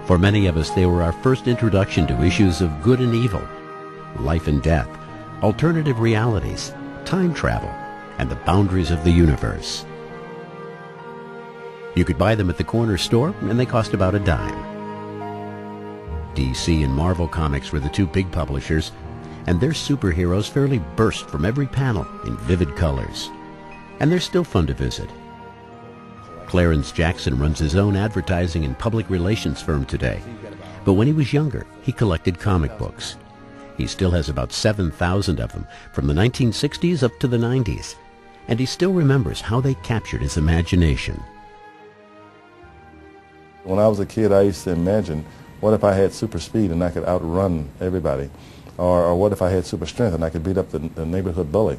For many of us, they were our first introduction to issues of good and evil, life and death, alternative realities, time travel, and the boundaries of the universe. You could buy them at the corner store, and they cost about a dime. DC and Marvel Comics were the two big publishers, and their superheroes fairly burst from every panel in vivid colors. And they're still fun to visit. Clarence Jackson runs his own advertising and public relations firm today, but when he was younger, he collected comic books. He still has about 7,000 of them from the 1960s up to the 90s, and he still remembers how they captured his imagination. When I was a kid, I used to imagine, what if I had super speed and I could outrun everybody? Or what if I had super strength and I could beat up the neighborhood bully?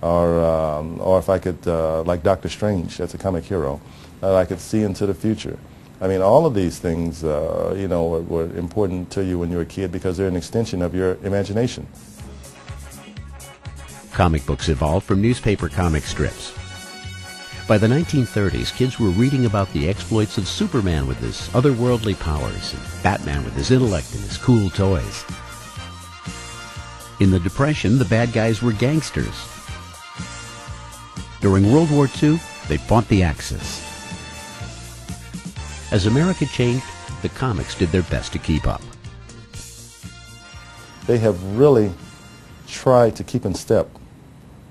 Or if I could, like Dr. Strange, that's a comic hero, I could see into the future. I mean, all of these things, you know, were important to you when you were a kid because they're an extension of your imagination. Comic books evolved from newspaper comic strips. By the 1930s, kids were reading about the exploits of Superman with his otherworldly powers, and Batman with his intellect and his cool toys. In the Depression, the bad guys were gangsters. During World War II, they fought the Axis. As America changed, the comics did their best to keep up. They have really tried to keep in step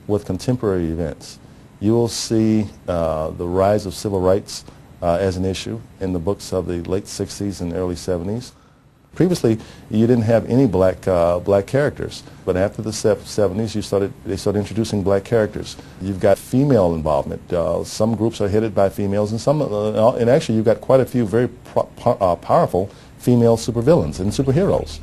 with contemporary events. You will see the rise of civil rights as an issue in the books of the late 60s and early 70s. Previously, you didn't have any black characters, but after the 70s, they started introducing black characters. You've got female involvement. Some groups are headed by females, and actually, you've got quite a few very powerful female supervillains and superheroes.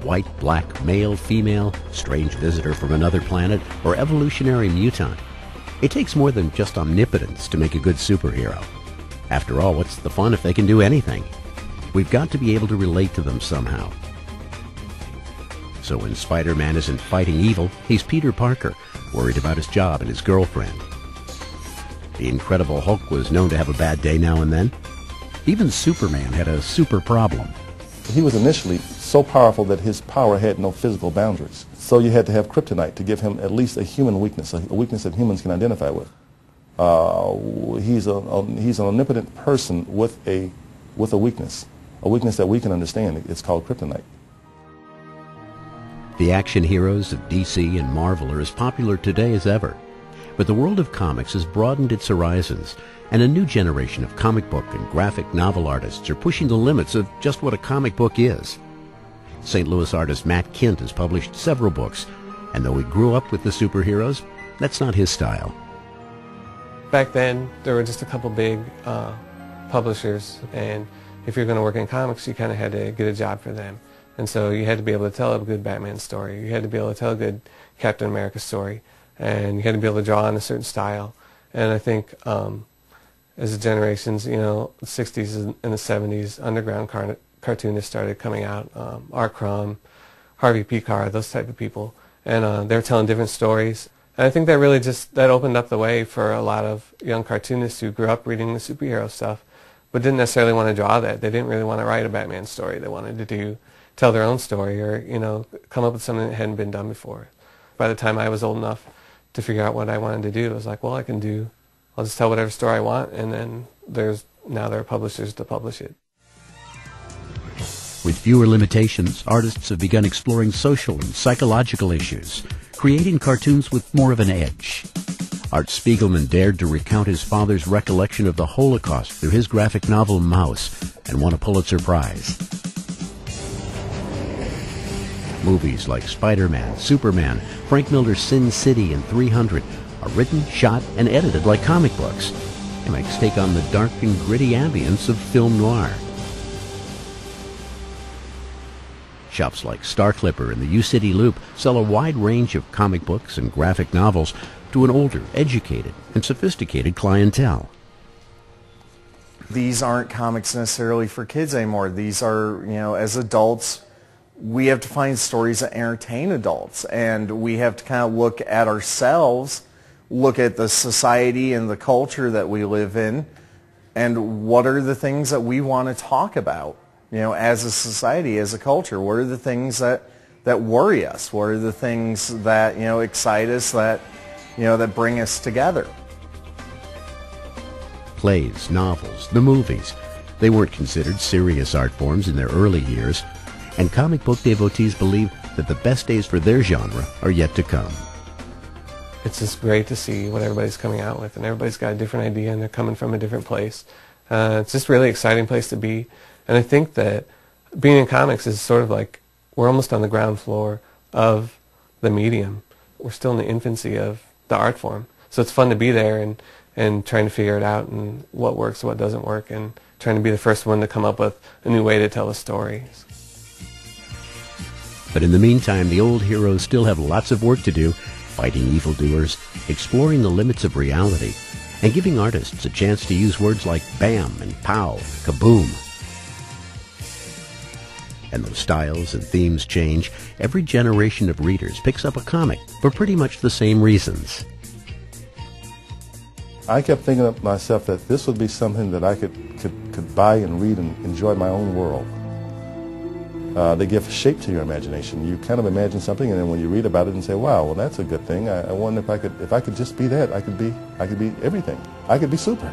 White, black, male, female, strange visitor from another planet, or evolutionary mutant. It takes more than just omnipotence to make a good superhero. After all, what's the fun if they can do anything? We've got to be able to relate to them somehow. So when Spider-Man isn't fighting evil, he's Peter Parker, worried about his job and his girlfriend. The Incredible Hulk was known to have a bad day now and then. Even Superman had a super problem. He was initially so powerful that his power had no physical boundaries. So you had to have kryptonite to give him at least a human weakness, a weakness that humans can identify with. He's an omnipotent person with a weakness that we can understand. It's called kryptonite. The action heroes of DC and Marvel are as popular today as ever, but the world of comics has broadened its horizons, and a new generation of comic book and graphic novel artists are pushing the limits of just what a comic book is. St. Louis artist Matt Kint has published several books, and though he grew up with the superheroes, that's not his style. Back then, there were just a couple big publishers, and if you're going to work in comics, you kind of had to get a job for them. And so you had to be able to tell a good Batman story, you had to be able to tell a good Captain America story, and you had to be able to draw in a certain style. And I think as the generations, you know, the 60s and the 70s, underground cartoonists started coming out, Art Crumb, Harvey Pekar, those type of people, and they were telling different stories. And I think that really that opened up the way for a lot of young cartoonists who grew up reading the superhero stuff, but didn't necessarily want to draw that. They didn't really want to write a Batman story. They wanted to tell their own story, or, you know, come up with something that hadn't been done before. By the time I was old enough to figure out what I wanted to do, I was like, well, I'll just tell whatever story I want, and then there are publishers to publish it. With fewer limitations, artists have begun exploring social and psychological issues, creating cartoons with more of an edge. Art Spiegelman dared to recount his father's recollection of the Holocaust through his graphic novel Mouse, and won a Pulitzer Prize. Movies like Spider-Man, Superman, Frank Miller's Sin City, and 300 are written, shot, and edited like comic books. Comics take on the dark and gritty ambience of film noir. Shops like Star Clipper and the U-City Loop sell a wide range of comic books and graphic novels to an older, educated, and sophisticated clientele. These aren't comics necessarily for kids anymore. These are, you know, as adults, we have to find stories that entertain adults, and we have to kind of look at ourselves, look at the society and the culture that we live in, And what are the things that we want to talk about, as a society, as a culture? What are the things that worry us? What are the things that, excite us, that bring us together? Plays, novels, the movies. They weren't considered serious art forms in their early years, and comic book devotees believe that the best days for their genre are yet to come. It's just great to see what everybody's coming out with, and everybody's got a different idea, and they're coming from a different place. It's just a really exciting place to be, and I think that being in comics is sort of like we're almost on the ground floor of the medium. We're still in the infancy of the art form, so it's fun to be there and trying to figure it out and what works, what doesn't work, and trying to be the first one to come up with a new way to tell a story. But in the meantime, the old heroes still have lots of work to do, fighting evildoers, exploring the limits of reality, and giving artists a chance to use words like bam and pow, kaboom. And though styles and themes change, every generation of readers picks up a comic for pretty much the same reasons. I kept thinking to myself that this would be something that I could buy and read and enjoy my own world. They give shape to your imagination. You kind of imagine something, and then when you read about it and say, "Wow, well, that's a good thing. I wonder if I could just be that. I could be everything. I could be super."